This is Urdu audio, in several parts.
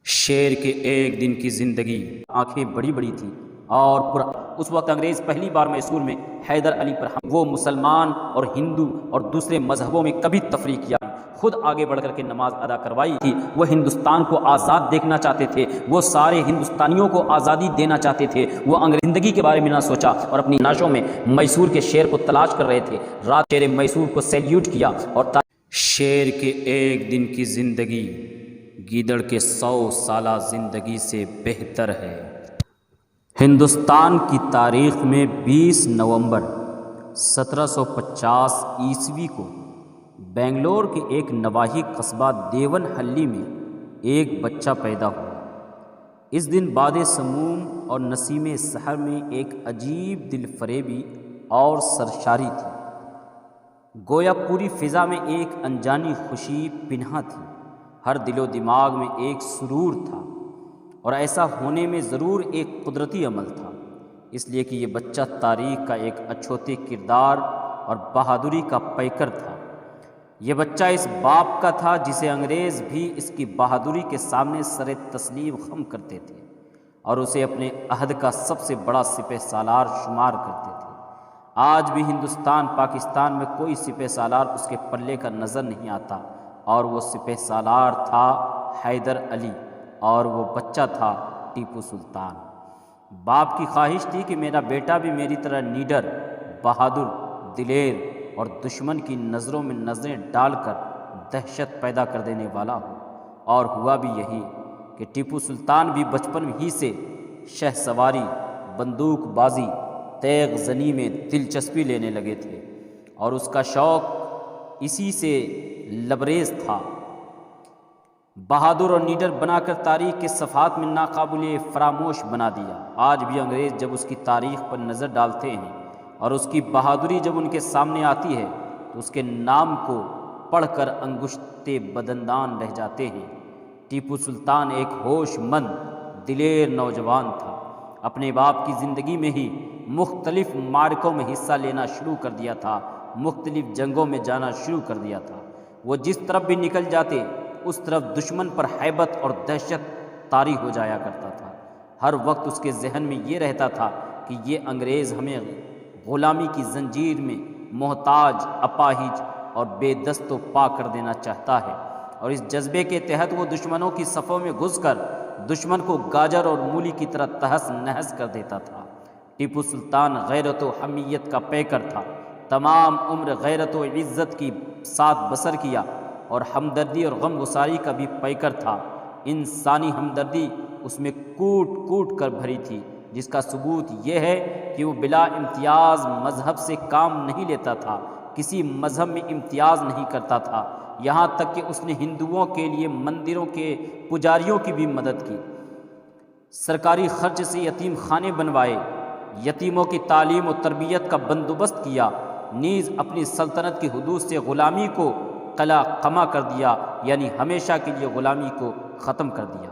شیر کے ایک دن کی زندگی۔ آنکھیں بڑی بڑی تھیں اور اس وقت انگریز پہلی بار میسور میں حیدر علی پر وہ مسلمان اور ہندو اور دوسرے مذہبوں میں کبھی تفریق کیا، خود آگے بڑھ کر کے نماز ادا کروائی تھی۔ وہ ہندوستان کو آزاد دیکھنا چاہتے تھے، وہ سارے ہندوستانیوں کو آزادی دینا چاہتے تھے۔ وہ انگریز زندگی کے بارے میں نہ سوچا اور اپنی ناشوں میں میسور کے شیر کو تلاش کر رہے تھے۔ رات شیر میسور کو سیلیوٹ کیا اور شیر کے ایک دن کی زندگی گیدڑ کے 100 سالہ زندگی سے بہتر ہے۔ ہندوستان کی تاریخ میں 20 نومبر 1750 عیسوی کو بنگلور کے ایک نواحی قصبہ دیون ہلی میں ایک بچہ پیدا ہوا۔ اس دن باد سموم اور نسیم سحر میں ایک عجیب دل فریبی اور سرشاری تھی، گویا پوری فضا میں ایک انجانی خوشی پنہاں تھی۔ ہر دل و دماغ میں ایک سرور تھا، اور ایسا ہونے میں ضرور ایک قدرتی عمل تھا، اس لیے کہ یہ بچہ تاریخ کا ایک اچھوتے کردار اور بہادری کا پیکر تھا۔ یہ بچہ اس باپ کا تھا جسے انگریز بھی اس کی بہادری کے سامنے سر تسلیم خم کرتے تھے اور اسے اپنے عہد کا سب سے بڑا سپہ سالار شمار کرتے تھے۔ آج بھی ہندوستان پاکستان میں کوئی سپہ سالار اس کے پلے کا نظر نہیں آتا، اور وہ سپہ سالار تھا حیدر علی، اور وہ بچہ تھا ٹیپو سلطان۔ باپ کی خواہش تھی کہ میرا بیٹا بھی میری طرح نیڈر، بہادر، دلیر اور دشمن کی نظروں میں نظریں ڈال کر دہشت پیدا کر دینے والا ہو، اور ہوا بھی یہی کہ ٹیپو سلطان بھی بچپن ہی سے شہ سواری، بندوق بازی، تیغ زنی میں دلچسپی لینے لگے تھے، اور اس کا شوق اسی سے لبریز تھا۔ بہادر اور نیڈر بنا کر تاریخ کے صفحات میں ناقابل فراموش بنا دیا۔ آج بھی انگریز جب اس کی تاریخ پر نظر ڈالتے ہیں اور اس کی بہادری جب ان کے سامنے آتی ہے تو اس کے نام کو پڑھ کر انگشتے بدندان رہ جاتے ہیں۔ ٹیپو سلطان ایک ہوش مند، دلیر نوجوان تھا۔ اپنے باپ کی زندگی میں ہی مختلف معرکوں میں حصہ لینا شروع کر دیا تھا، مختلف جنگوں میں جانا شروع کر دیا تھا۔ وہ جس طرف بھی نکل جاتے اس طرف دشمن پر ہیبت اور دہشت طاری ہو جایا کرتا تھا۔ ہر وقت اس کے ذہن میں یہ رہتا تھا کہ یہ انگریز ہمیں غلامی کی زنجیر میں محتاج، اپاہج اور بے دست و پا کر دینا چاہتا ہے، اور اس جذبے کے تحت وہ دشمنوں کی صفوں میں گھس کر دشمن کو گاجر اور مولی کی طرح تہس نہس کر دیتا تھا۔ ٹیپو سلطان غیرت و حمیت کا پیکر تھا، تمام عمر غیرت و عزت کی ساتھ بسر کیا، اور ہمدردی اور غم گساری کا بھی پیکر تھا۔ انسانی ہمدردی اس میں کوٹ کوٹ کر بھری تھی، جس کا ثبوت یہ ہے کہ وہ بلا امتیاز مذہب سے کام نہیں لیتا تھا، کسی مذہب میں امتیاز نہیں کرتا تھا، یہاں تک کہ اس نے ہندوؤں کے لیے مندروں کے پجاریوں کی بھی مدد کی، سرکاری خرچ سے یتیم خانے بنوائے، یتیموں کی تعلیم و تربیت کا بندوبست کیا، نیز اپنی سلطنت کی حدود سے غلامی کو قلع قمع کر دیا، یعنی ہمیشہ کے لیے غلامی کو ختم کر دیا۔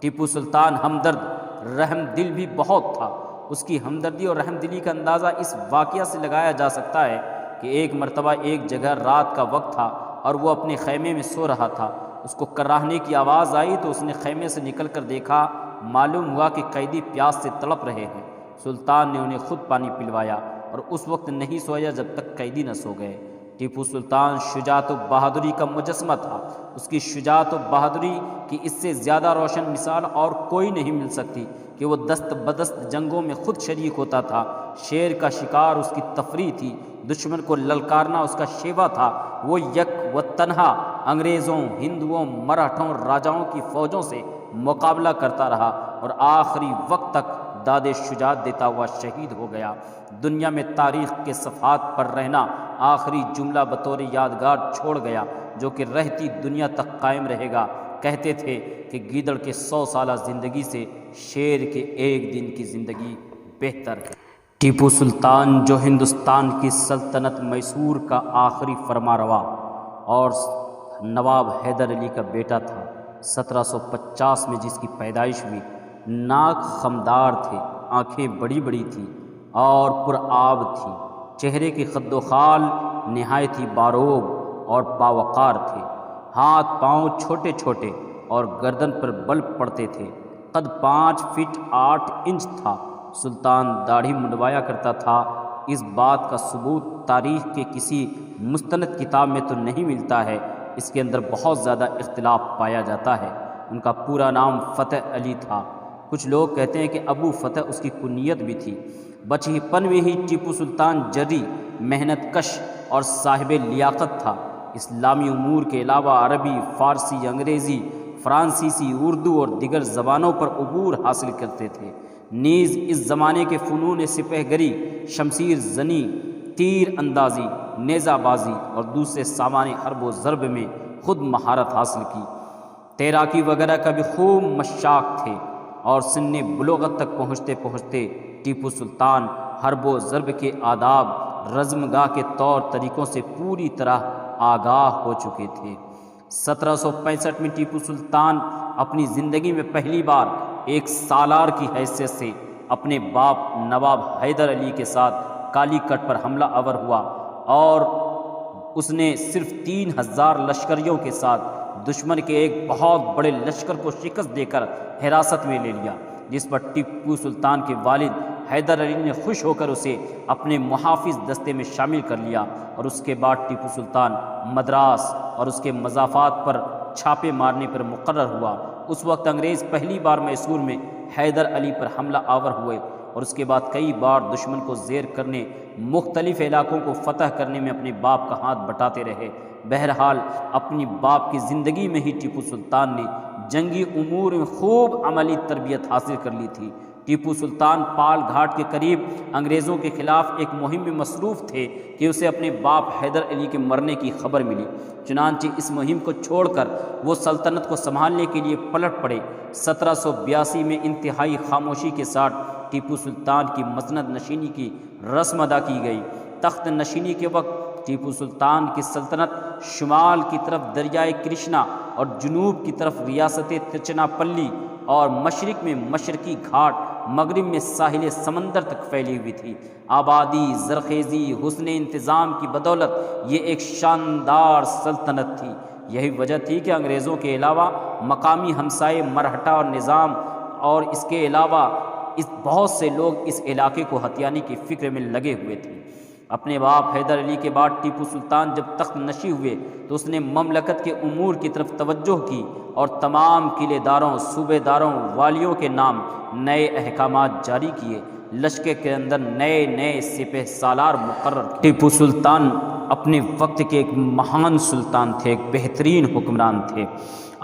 ٹیپو سلطان ہمدرد، رحم دل بھی بہت تھا۔ اس کی ہمدردی اور رحم دلی کا اندازہ اس واقعہ سے لگایا جا سکتا ہے کہ ایک مرتبہ ایک جگہ رات کا وقت تھا اور وہ اپنے خیمے میں سو رہا تھا۔ اس کو کراہنے کی آواز آئی تو اس نے خیمے سے نکل کر دیکھا، معلوم ہوا کہ قیدی پیاس سے تڑپ رہے ہیں۔ سلطان نے انہیں خود پانی پلوایا اور اس وقت نہیں سویا جب تک قیدی نہ سو گئے۔ ٹیپو سلطان شجاعت و بہادری کا مجسمہ تھا۔ اس کی شجاعت و بہادری کی اس سے زیادہ روشن مثال اور کوئی نہیں مل سکتی کہ وہ دست بدست جنگوں میں خود شریک ہوتا تھا۔ شیر کا شکار اس کی تفریح تھی، دشمن کو للکارنا اس کا شیوا تھا۔ وہ یک و تنہا انگریزوں، ہندوؤں، مراٹھوں، راجاؤں کی فوجوں سے مقابلہ کرتا رہا اور آخری وقت تک داد شجاعت دیتا ہوا شہید ہو گیا۔ دنیا میں تاریخ کے صفحات پر رہنا آخری جملہ بطور یادگار چھوڑ گیا، جو کہ رہتی دنیا تک قائم رہے گا۔ کہتے تھے کہ گیدڑ کے 100 سالہ زندگی سے شیر کے ایک دن کی زندگی بہتر ہے۔ ٹیپو سلطان جو ہندوستان کی سلطنت میسور کا آخری فرمانروا اور نواب حیدر علی کا بیٹا تھا، 1750 میں جس کی پیدائش ہوئی، ناک خمدار تھے، آنکھیں بڑی بڑی تھیں اور پرآب تھیں، چہرے کے خد و خال نہایت ہی باروب اور باوقار تھے، ہاتھ پاؤں چھوٹے چھوٹے اور گردن پر بل پڑتے تھے۔ قد 5 فٹ 8 انچ تھا۔ سلطان داڑھی منڈوایا کرتا تھا۔ اس بات کا ثبوت تاریخ کے کسی مستند کتاب میں تو نہیں ملتا ہے، اس کے اندر بہت زیادہ اختلاف پایا جاتا ہے۔ ان کا پورا نام فتح علی تھا۔ کچھ لوگ کہتے ہیں کہ ابو فتح اس کی کنیت بھی تھی۔ بچپن میں ہی ٹیپو سلطان جری، محنت کش اور صاحب لیاقت تھا۔ اسلامی امور کے علاوہ عربی، فارسی، انگریزی، فرانسیسی، اردو اور دیگر زبانوں پر عبور حاصل کرتے تھے۔ نیز اس زمانے کے فنون سپہ گری، شمشیر زنی، تیر اندازی، نیزہ بازی اور دوسرے سامان حرب و ضرب میں خود مہارت حاصل کی۔ تیراکی وغیرہ کا بھی خوب مشاق تھے، اور سن بلوغت تک پہنچتے پہنچتے ٹیپو سلطان حرب و ضرب کے آداب، رزمگاہ کے طور طریقوں سے پوری طرح آگاہ ہو چکے تھے۔ 1765 میں ٹیپو سلطان اپنی زندگی میں پہلی بار ایک سالار کی حیثیت سے اپنے باپ نواب حیدر علی کے ساتھ کالی کٹ پر حملہ آور ہوا، اور اس نے صرف 3000 لشکریوں کے ساتھ دشمن کے ایک بہت بڑے لشکر کو شکست دے کر حراست میں لے لیا، جس پر ٹیپو سلطان کے والد حیدر علی نے خوش ہو کر اسے اپنے محافظ دستے میں شامل کر لیا، اور اس کے بعد ٹیپو سلطان مدراس اور اس کے مضافات پر چھاپے مارنے پر مقرر ہوا۔ اس وقت انگریز پہلی بار میسور میں حیدر علی پر حملہ آور ہوئے، اور اس کے بعد کئی بار دشمن کو زیر کرنے، مختلف علاقوں کو فتح کرنے میں اپنے باپ کا ہاتھ بٹاتے رہے۔ بہرحال اپنی باپ کی زندگی میں ہی ٹیپو سلطان نے جنگی امور میں خوب عملی تربیت حاصل کر لی تھی۔ ٹیپو سلطان پال گھاٹ کے قریب انگریزوں کے خلاف ایک مہم میں مصروف تھے کہ اسے اپنے باپ حیدر علی کے مرنے کی خبر ملی۔ چنانچہ اس مہم کو چھوڑ کر وہ سلطنت کو سنبھالنے کے لیے پلٹ پڑے۔ 1782 میں انتہائی خاموشی کے ساتھ ٹیپو سلطان کی مسند نشینی کی رسم ادا کی گئی۔ تخت نشینی کے وقت ٹیپو سلطان کی سلطنت شمال کی طرف دریائے کرشنا اور جنوب کی طرف ریاست ترچناپلی اور مشرق میں مشرقی گھاٹ، مغرب میں ساحل سمندر تک پھیلی ہوئی تھی۔ آبادی، زرخیزی، حسن انتظام کی بدولت یہ ایک شاندار سلطنت تھی۔ یہی وجہ تھی کہ انگریزوں کے علاوہ مقامی ہمسائے مرہٹا اور نظام اور اس کے علاوہ بہت سے لوگ اس علاقے کو ہتھیانے کی فکر میں لگے ہوئے تھے۔ اپنے باپ حیدر علی کے بعد ٹیپو سلطان جب تخت نشین ہوئے تو اس نے مملکت کے امور کی طرف توجہ کی اور تمام قلعے داروں، صوبے داروں، والیوں کے نام نئے احکامات جاری کیے۔ لشکر کے اندر نئے نئے سپہ سالار مقرر کیے۔ ٹیپو سلطان اپنے وقت کے ایک مہان سلطان تھے، ایک بہترین حکمران تھے۔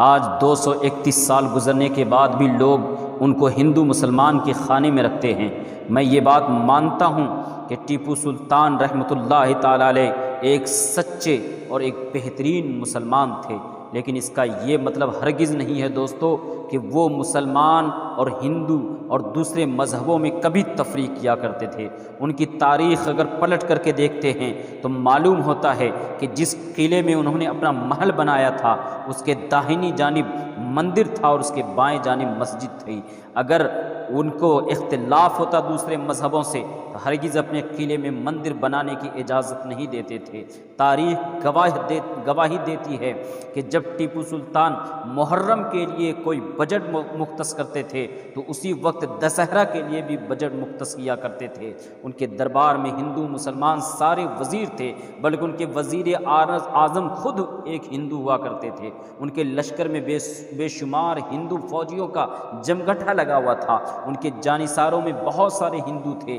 آج 231 سال گزرنے کے بعد بھی لوگ ان کو ہندو مسلمان کے خانے میں رکھتے ہیں۔ میں یہ بات مانتا ہوں کہ ٹیپو سلطان رحمۃ اللہ تعالی علیہ ایک سچے اور ایک بہترین مسلمان تھے، لیکن اس کا یہ مطلب ہرگز نہیں ہے دوستو کہ وہ مسلمان اور ہندو اور دوسرے مذہبوں میں کبھی تفریق کیا کرتے تھے۔ ان کی تاریخ اگر پلٹ کر کے دیکھتے ہیں تو معلوم ہوتا ہے کہ جس قلعے میں انہوں نے اپنا محل بنایا تھا اس کے داہنی جانب مندر تھا اور اس کے بائیں جانب مسجد تھی۔ اگر ان کو اختلاف ہوتا دوسرے مذہبوں سے تو ہرگز اپنے قلعے میں مندر بنانے کی اجازت نہیں دیتے تھے۔ تاریخ گواہی دیتی ہے کہ جب ٹیپو سلطان محرم کے لیے کوئی بجٹ مختص کرتے تھے تو اسی وقت دسہرہ کے لیے بھی بجٹ مختص کیا کرتے تھے۔ ان کے دربار میں ہندو مسلمان سارے وزیر تھے، بلکہ ان کے وزیر اعظم خود ایک ہندو ہوا کرتے تھے۔ ان کے لشکر میں بے شمار ہندو فوجیوں کا جمگٹھا لگا ہوا تھا۔ ان کے جانثاروں میں بہت سارے ہندو تھے۔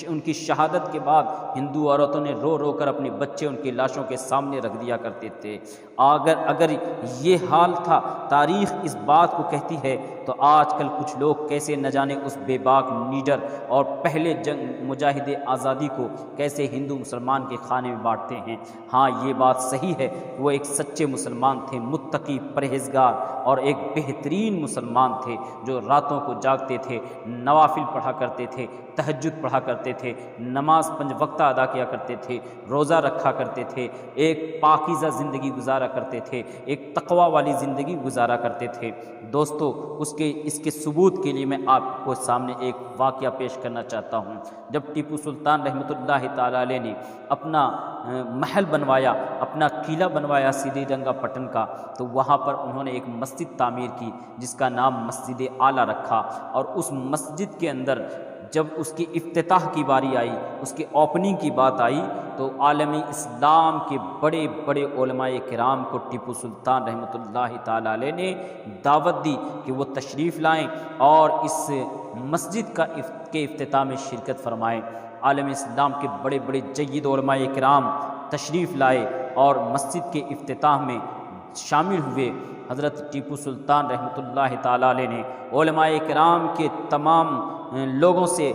ان کی شہادت کے بعد ہندو عورتوں نے رو رو کر اپنے بچے ان کی لاشوں کے سامنے رکھ دیا کرتے تھے۔ اگر یہ حال تھا، تاریخ اس بات کو کہتی ہے، تو آج کل کچھ لوگ کیسے نہ جانے اس بے باک نیڈر اور پہلے جنگ مجاہد آزادی کو کیسے ہندو مسلمان کے خانے میں بانٹتے ہیں۔ ہاں یہ بات صحیح ہے، وہ ایک سچے مسلمان تھے، متقی، پرہیزگار اور ایک بہترین مسلمان تھے جو راتوں کو جاگتے تھے، نوافل پڑھا کرتے تھے، تہجد پڑھا کرتے تھے، نماز 5 وقتہ ادا کیا کرتے تھے، روزہ رکھا کرتے تھے، ایک پاکیزہ زندگی گزارا کرتے تھے، ایک تقوی والی زندگی گزارا کرتے تھے۔ دوستو اس کے ثبوت کے لیے میں آپ کو سامنے ایک واقعہ پیش کرنا چاہتا ہوں۔ جب ٹیپو سلطان رحمۃ اللہ تعالی علیہ نے اپنا محل بنوایا، اپنا قلعہ بنوایا سری رنگا پٹن کا، تو وہاں پر انہوں نے ایک مسجد تعمیر کی جس کا نام مسجد اعلیٰ رکھا، اور اس مسجد کے اندر جب اس کی افتتاح کی باری آئی، اس کی اوپننگ کی بات آئی، تو عالمی اسلام کے بڑے بڑے علماء کرام کو ٹیپو سلطان رحمۃ اللہ تعالی علیہ نے دعوت دی کہ وہ تشریف لائیں اور اس مسجد کے افتتاح میں شرکت فرمائیں۔ عالم اسلام کے بڑے بڑے جید علماء کرام تشریف لائے اور مسجد کے افتتاح میں شامل ہوئے۔ حضرت ٹیپو سلطان رحمۃ اللہ تعالی علیہ نے علماء کرام کے تمام لوگوں سے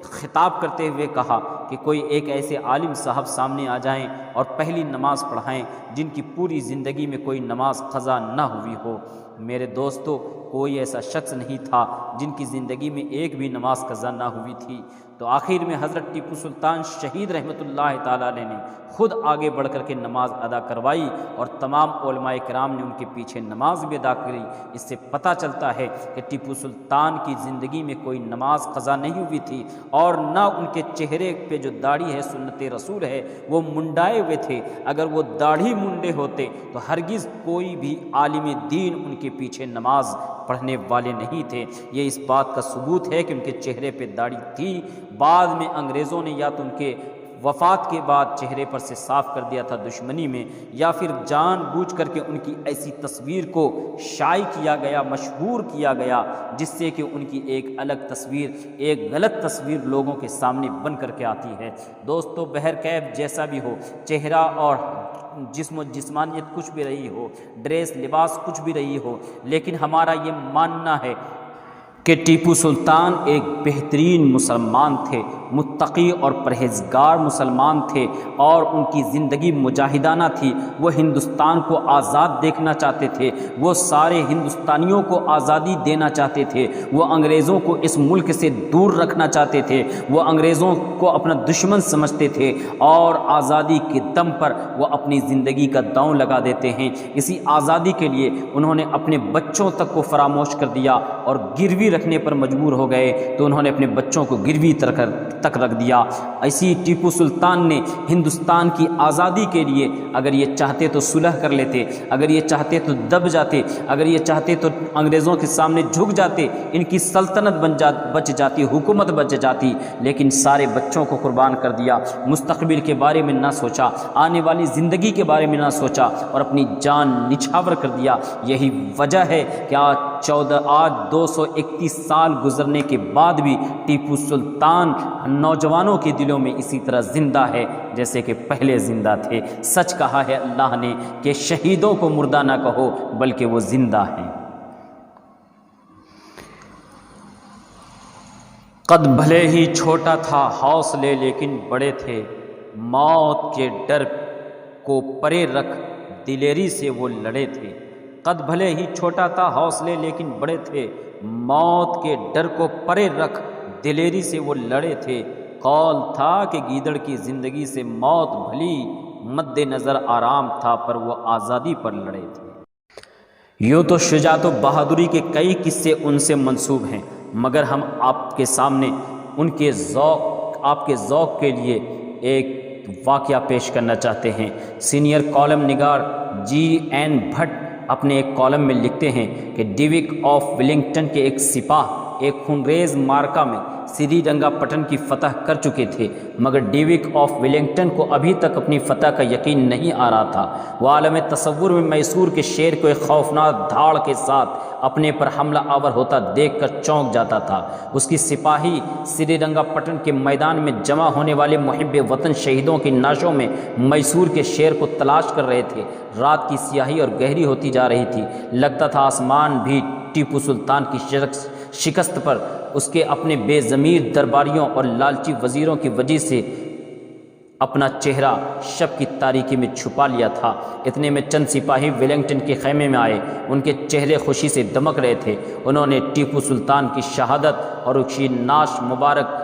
خطاب کرتے ہوئے کہا کہ کوئی ایک ایسے عالم صاحب سامنے آ جائیں اور پہلی نماز پڑھائیں جن کی پوری زندگی میں کوئی نماز قضا نہ ہوئی ہو۔ میرے دوستو، کوئی ایسا شخص نہیں تھا جن کی زندگی میں ایک بھی نماز قضا نہ ہوئی تھی۔ تو آخر میں حضرت ٹیپو سلطان شہید رحمۃ اللہ تعالی علیہ نے خود آگے بڑھ کر کے نماز ادا کروائی، اور تمام علماء کرام نے ان کے پیچھے نماز بھی ادا کری۔ اس سے پتہ چلتا ہے کہ ٹیپو سلطان کی زندگی میں کوئی نماز قضا نہیں ہوئی تھی، اور نہ ان کے چہرے پہ جو داڑھی ہے سنت رسول ہے وہ منڈائے ہوئے تھے۔ اگر وہ داڑھی منڈے ہوتے تو ہرگز کوئی بھی عالم دین ان کے پیچھے نماز پڑھنے والے نہیں تھے۔ یہ اس بات کا ثبوت ہے کہ ان کے چہرے پہ داڑھی تھی۔ بعد میں انگریزوں نے یا تو ان کے وفات کے بعد چہرے پر سے صاف کر دیا تھا دشمنی میں، یا پھر جان بوجھ کر کے ان کی ایسی تصویر کو شائع کیا گیا، مشہور کیا گیا، جس سے کہ ان کی ایک الگ تصویر، ایک غلط تصویر لوگوں کے سامنے بن کر کے آتی ہے۔ دوستو، بہرکیف جیسا بھی ہو، چہرہ اور جسم و جسمانیت کچھ بھی رہی ہو، ڈریس لباس کچھ بھی رہی ہو، لیکن ہمارا یہ ماننا ہے کہ ٹیپو سلطان ایک بہترین مسلمان تھے، متقی اور پرہیزگار مسلمان تھے، اور ان کی زندگی مجاہدانہ تھی۔ وہ ہندوستان کو آزاد دیکھنا چاہتے تھے، وہ سارے ہندوستانیوں کو آزادی دینا چاہتے تھے، وہ انگریزوں کو اس ملک سے دور رکھنا چاہتے تھے، وہ انگریزوں کو اپنا دشمن سمجھتے تھے، اور آزادی کے دم پر وہ اپنی زندگی کا داؤں لگا دیتے ہیں۔ اسی آزادی کے لیے انہوں نے اپنے بچوں تک کو فراموش کر دیا اور گروی رکھنے پر مجبور ہو گئے، تو انہوں نے اپنے بچوں کو گروی تک رکھ دیا۔ ایسی ٹیپو سلطان نے ہندوستان کی آزادی کے لیے اگر یہ چاہتے تو صلح کر لیتے، اگر یہ چاہتے تو دب جاتے، اگر یہ چاہتے تو انگریزوں کے سامنے جھک جاتے، ان کی سلطنت بچ جاتی، حکومت بچ جاتی، لیکن سارے بچوں کو قربان کر دیا، مستقبل کے بارے میں نہ سوچا، آنے والی زندگی کے بارے میں نہ سوچا، اور اپنی جان نچھاور کر دیا۔ یہی وجہ ہے کہ آج 231 سال گزرنے کے بعد بھی ٹیپو سلطان نوجوانوں کے دلوں میں اسی طرح زندہ ہے جیسے کہ پہلے زندہ تھے۔ سچ کہا ہے اللہ نے کہ شہیدوں کو مردہ نہ کہو بلکہ وہ زندہ ہیں۔ قد بھلے ہی چھوٹا تھا حوصلے لیکن بڑے تھے، موت کے ڈر کو پرے رکھ دلیری سے وہ لڑے تھے۔ قد بھلے ہی چھوٹا تھا حوصلے لیکن بڑے تھے، موت کے ڈر کو پرے رکھ دلیری سے وہ لڑے تھے۔ قول تھا کہ گیدڑ کی زندگی سے موت بھلی، مد نظر آرام تھا پر وہ آزادی پر لڑے تھے۔ یوں تو شجاعت و بہادری کے کئی قصے ان سے منسوب ہیں، مگر ہم آپ کے سامنے آپ کے ذوق کے لیے ایک واقعہ پیش کرنا چاہتے ہیں۔ سینئر کالم نگار GN بھٹ اپنے ایک کالم میں لکھتے ہیں کہ ڈیوک آف ولنگٹن کے ایک سپاہ ایک خونریز مارکا میں سری رنگا پٹن کی فتح کر چکے تھے، مگر ڈیوک آف ولنگٹن کو ابھی تک اپنی فتح کا یقین نہیں آ رہا تھا۔ وہ عالم تصور میں میسور کے شیر کو ایک خوفناک دھاڑ کے ساتھ اپنے پر حملہ آور ہوتا دیکھ کر چونک جاتا تھا۔ اس کی سپاہی سری رنگا پٹن کے میدان میں جمع ہونے والے محب وطن شہیدوں کی نعشوں میں میسور کے شیر کو تلاش کر رہے تھے۔ رات کی سیاہی اور گہری ہوتی جا رہی تھی، لگتا تھا آسمان بھی ٹیپو سلطان کی شکست پر اس کے اپنے بے ضمیر درباریوں اور لالچی وزیروں کی وجہ سے اپنا چہرہ شب کی تاریکی میں چھپا لیا تھا۔ اتنے میں چند سپاہی ویلنگٹن کے خیمے میں آئے، ان کے چہرے خوشی سے دمک رہے تھے۔ انہوں نے ٹیپو سلطان کی شہادت اور اس کی نعش مبارک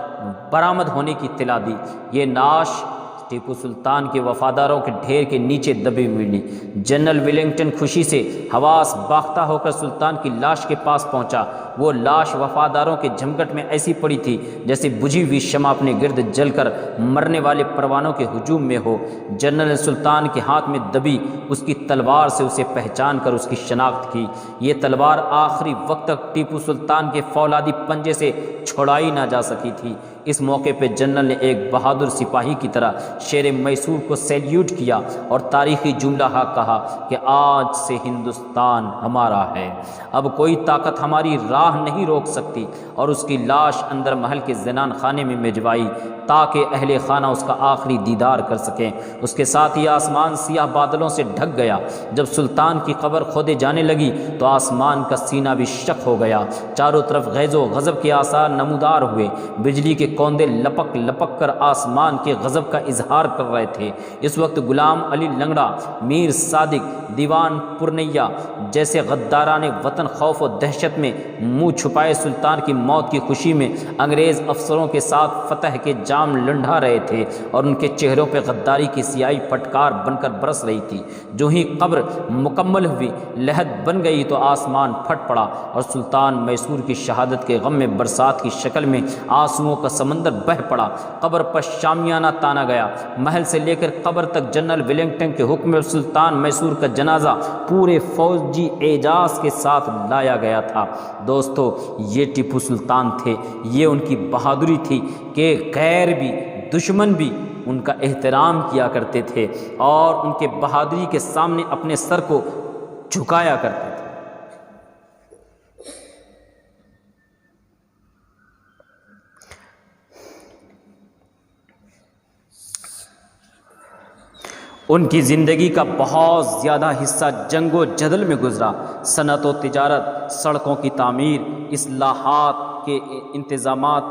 برآمد ہونے کی اطلاع دی۔ یہ نعش ٹیپو سلطان کے وفاداروں کے ڈھیر کے نیچے دبی ہوئی ملی۔ جنرل ویلنگٹن خوشی سے حواس باختہ ہو کر سلطان کی لاش کے پاس پہنچا۔ وہ لاش وفاداروں کے جھمگٹ میں ایسی پڑی تھی جیسے بجھی ہوئی شمع اپنے گرد جل کر مرنے والے پروانوں کے ہجوم میں ہو۔ جنرل سلطان کے ہاتھ میں دبی اس کی تلوار سے اسے پہچان کر اس کی شناخت کی۔ یہ تلوار آخری وقت تک ٹیپو سلطان کے فولادی پنجے سے چھڑائی نہ جا سکی تھی۔ اس موقع پہ جنرل نے ایک بہادر سپاہی کی طرح شیر میسور کو سیلیوٹ کیا اور تاریخی جملہ کہا کہ آج سے ہندوستان ہمارا ہے، اب کوئی طاقت ہماری راہ نہیں روک سکتی، اور اس کی لاش اندر محل کے زنان خانے میں بھجوائی تاکہ اہل خانہ اس کا آخری دیدار کر سکیں۔ اس کے ساتھ ہی آسمان سیاہ بادلوں سے ڈھک گیا۔ جب سلطان کی قبر کھودے جانے لگی تو آسمان کا سینہ بھی شق ہو گیا، چاروں طرف غیظ و غضب کے آثار نمودار ہوئے۔ بجلی کے کوندے لپک لپک کر آسمان کے غضب کا اظہار کر رہے تھے۔ اس وقت غلام علی لنگڑا، میر صادق، دیوان پورنیا جیسے غداران وطن خوف و دہشت میں منہ چھپائے سلطان کی موت کی خوشی میں انگریز افسروں کے ساتھ فتح کے جام لنڈھا رہے تھے، اور ان کے چہروں پہ غداری کی سیاہی پٹکار بن کر برس رہی تھی۔ جو ہی قبر مکمل ہوئی، لحد بن گئی تو آسمان پھٹ پڑا اور سلطان میسور کی شہادت کے غم میں برسات کی شکل میں آنسوؤں کا سمندر بہہ پڑا۔ قبر پر شامیانہ تانا گیا۔ محل سے لے کر قبر تک جنرل ویلنگٹن کے حکم میں سلطان میسور کا جنازہ پورے فوجی اعزاز کے ساتھ لایا گیا تھا۔ دوستو، یہ ٹیپو سلطان تھے، یہ ان کی بہادری تھی کہ غیر بھی دشمن بھی ان کا احترام کیا کرتے تھے اور ان کے بہادری کے سامنے اپنے سر کو جھکایا کرتے تھے۔ ان کی زندگی کا بہت زیادہ حصہ جنگ و جدل میں گزرا۔ صنعت و تجارت، سڑکوں کی تعمیر، اصلاحات کے انتظامات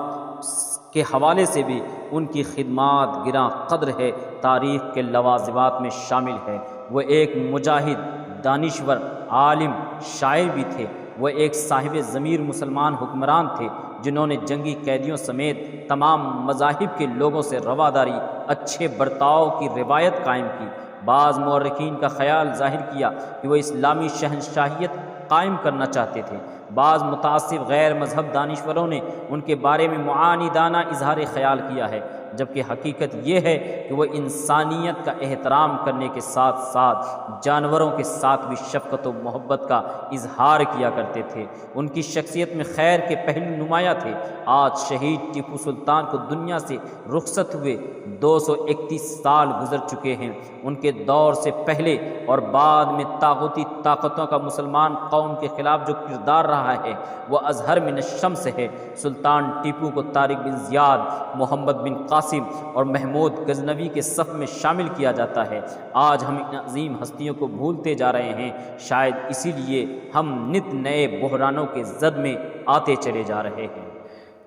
کے حوالے سے بھی ان کی خدمات گراں قدر ہے، تاریخ کے لوازمات میں شامل ہے۔ وہ ایک مجاہد، دانشور، عالم، شاعر بھی تھے۔ وہ ایک صاحب ضمیر مسلمان حکمران تھے جنہوں نے جنگی قیدیوں سمیت تمام مذاہب کے لوگوں سے رواداری، اچھے برتاؤ کی روایت قائم کی۔ بعض مورخین کا خیال ظاہر کیا کہ وہ اسلامی شہنشاہیت قائم کرنا چاہتے تھے۔ بعض متعصب غیر مذہب دانشوروں نے ان کے بارے میں معاندانہ اظہار خیال کیا ہے، جبکہ حقیقت یہ ہے کہ وہ انسانیت کا احترام کرنے کے ساتھ ساتھ جانوروں کے ساتھ بھی شفقت و محبت کا اظہار کیا کرتے تھے۔ ان کی شخصیت میں خیر کے پہلو نمایاں تھے۔ آج شہید ٹیپو سلطان کو دنیا سے رخصت ہوئے 231 سال گزر چکے ہیں۔ ان کے دور سے پہلے اور بعد میں طاغوتی طاقتوں کا مسلمان قوم کے خلاف جو کردار رہا ہے وہ ازہر من الشمس ہے۔ سلطان ٹیپو کو طارق بن زیاد، محمد بن قاسم اور محمود غزنوی کے صف میں شامل کیا جاتا ہے۔ آج ہم ان عظیم ہستیوں کو بھولتے جا رہے ہیں، شاید اسی لیے ہم نت نئے بحرانوں کے زد میں آتے چلے جا رہے ہیں۔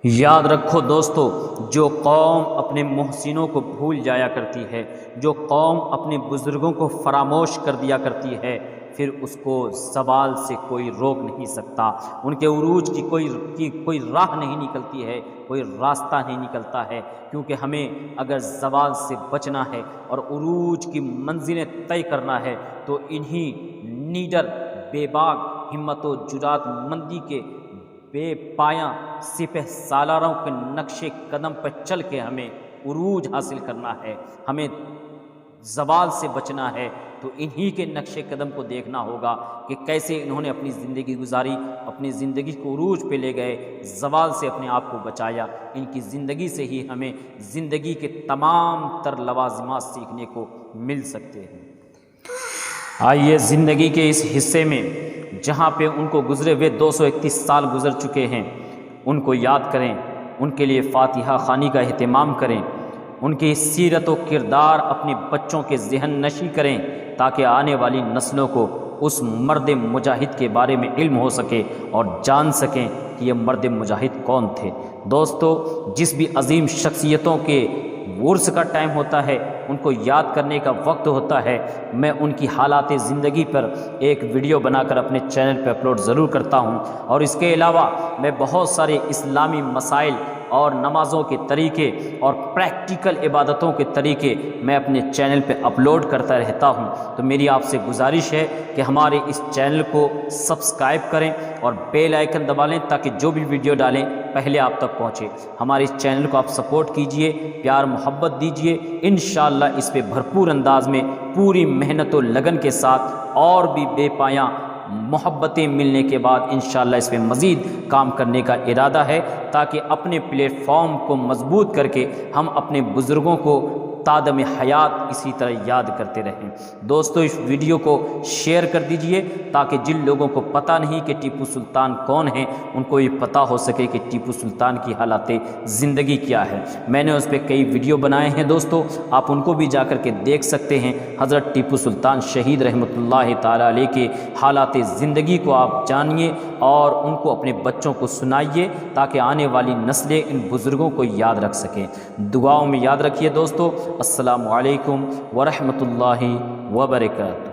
یاد رکھو دوستو، جو قوم اپنے محسنوں کو بھول جایا کرتی ہے، جو قوم اپنے بزرگوں کو فراموش کر دیا کرتی ہے، پھر اس کو زوال سے کوئی روک نہیں سکتا۔ ان کے عروج کی کوئی راہ نہیں نکلتی ہے، کوئی راستہ نہیں نکلتا ہے، کیونکہ ہمیں اگر زوال سے بچنا ہے اور عروج کی منزلیں طے کرنا ہے تو انہی نیڈر، بے باک، ہمت و جرات مندی کے بے پایاں سپہ سالاروں کے نقش قدم پر چل کے ہمیں عروج حاصل کرنا ہے۔ ہمیں زوال سے بچنا ہے تو انہی کے نقش قدم کو دیکھنا ہوگا کہ کیسے انہوں نے اپنی زندگی گزاری، اپنی زندگی کو عروج پہ لے گئے، زوال سے اپنے آپ کو بچایا۔ ان کی زندگی سے ہی ہمیں زندگی کے تمام تر لوازمات سیکھنے کو مل سکتے ہیں۔ آئیے زندگی کے اس حصے میں جہاں پہ ان کو گزرے ہوئے 231 سال گزر چکے ہیں، ان کو یاد کریں، ان کے لیے فاتحہ خوانی کا اہتمام کریں، ان کی سیرت و کردار اپنے بچوں کے ذہن نشی کریں تاکہ آنے والی نسلوں کو اس مرد مجاہد کے بارے میں علم ہو سکے اور جان سکیں کہ یہ مرد مجاہد کون تھے۔ دوستو، جس بھی عظیم شخصیتوں کے ورث کا ٹائم ہوتا ہے، ان کو یاد کرنے کا وقت ہوتا ہے، میں ان کی حالات زندگی پر ایک ویڈیو بنا کر اپنے چینل پہ اپلوڈ ضرور کرتا ہوں، اور اس کے علاوہ میں بہت سارے اسلامی مسائل اور نمازوں کے طریقے اور پریکٹیکل عبادتوں کے طریقے میں اپنے چینل پہ اپلوڈ کرتا رہتا ہوں۔ تو میری آپ سے گزارش ہے کہ ہمارے اس چینل کو سبسکرائب کریں اور بیل آئیکن دبا لیں تاکہ جو بھی ویڈیو ڈالیں پہلے آپ تک پہنچے۔ ہمارے اس چینل کو آپ سپورٹ کیجئے، پیار محبت دیجئے، انشاءاللہ اس پہ بھرپور انداز میں پوری محنت و لگن کے ساتھ اور بھی بے پایاں محبتیں ملنے کے بعد انشاءاللہ اس پہ مزید کام کرنے کا ارادہ ہے، تاکہ اپنے پلیٹ فارم کو مضبوط کر کے ہم اپنے بزرگوں کو تادم حیات اسی طرح یاد کرتے رہیں۔ دوستو اس ویڈیو کو شیئر کر دیجئے تاکہ جن لوگوں کو پتہ نہیں کہ ٹیپو سلطان کون ہیں ان کو یہ پتہ ہو سکے کہ ٹیپو سلطان کی حالات زندگی کیا ہے۔ میں نے اس پہ کئی ویڈیو بنائے ہیں دوستو، آپ ان کو بھی جا کر کے دیکھ سکتے ہیں۔ حضرت ٹیپو سلطان شہید رحمۃ اللہ تعالیٰ علیہ کے حالات زندگی کو آپ جانیے اور ان کو اپنے بچوں کو سنائیے تاکہ آنے والی نسلیں ان بزرگوں کو یاد رکھ سکیں۔ دعاؤں میں یاد رکھیے دوستو۔ السلام علیکم ورحمۃ اللہ وبرکاتہ۔